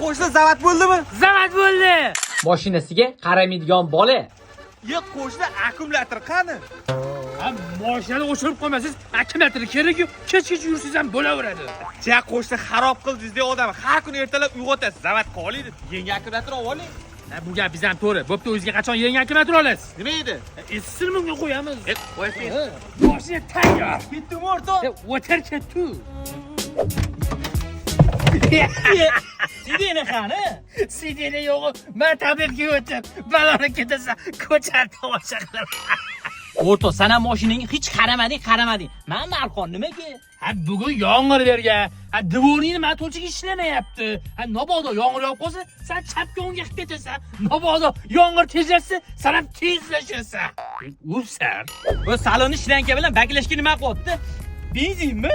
qo'shni zavat bo'ldimi? Zavat bo'ldi. Mashinasiga qaramaydigan bola. Yo'q, qo'shni akkumulyator qani? Ha, mashinani o'chirib qo'ymasangiz, akkumulyator kerak-ku. Kech-kech yursangiz ham bo'laveradi. Ja, qo'shni xarob qildingiz-da odam. Har kuni ertalab uyg'otasiz, zavat qoliydi. Yangi akkumulyator olib oling. Bu gapiz ham to'g'ri. Bo'pti, o'zingizga qachon yangi akkumulyator olasiz? Nima edi? Eskisini bunga qo'yamiz. Qo'ying. Mashina tayyor. Ketdimi o'rtoq? O'tar ketdi. Sideni qani? Sideni yo'q. Men tabibga o'tib, baloni ketasan, ko'char tomosha qilaman. O'rtoq, sen ham mashinangga hech qaramading. Men narxon nimaga? Ha, bugun yomg'ir bergan. Ha, dvorning motorchigi ishlamayapti. Ha, mabodo yomg'ir yog'ib qolsa, sen chapga o'ngga ketasan. Mabodo yomg'ir tezlashsa, sen ham tezlashasan. Upsan. Bu salonni shlanka bilan baklashga nima qilyapti? Benzinmi?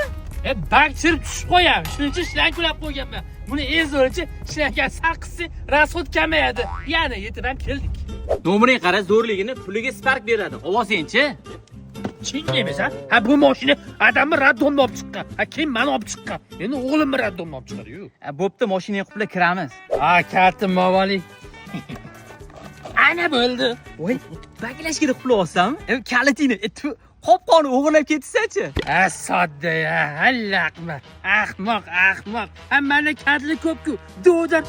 Bak chirib tushib qo'yam. Shuning uchun shlankulab qo'yganman. Buni ezorichi shlanka sarqisi rasxod kamayadi. Yana yetib ham keldik. Nomering qara, zo'rligini puliga spark beradi. Ovosenchi? Chingaymisan? Ha, bu mashina adamni raddondan olib chiqqan. Ha, keyin meni olib chiqqan. Endi o'g'limni raddondan olib chiqadi-yu. Bo'pti, mashinaga qulab kiramiz. Ha, katta mavali. Ana bo'ldi. Voy, baklashga qulab olsam, kalitini qopqoni o'g'irlab ketsa-chi? Ha, sodda ya, hallaqma. Ahmoq. Ha, mana kadli ko'p-ku. Do'dan.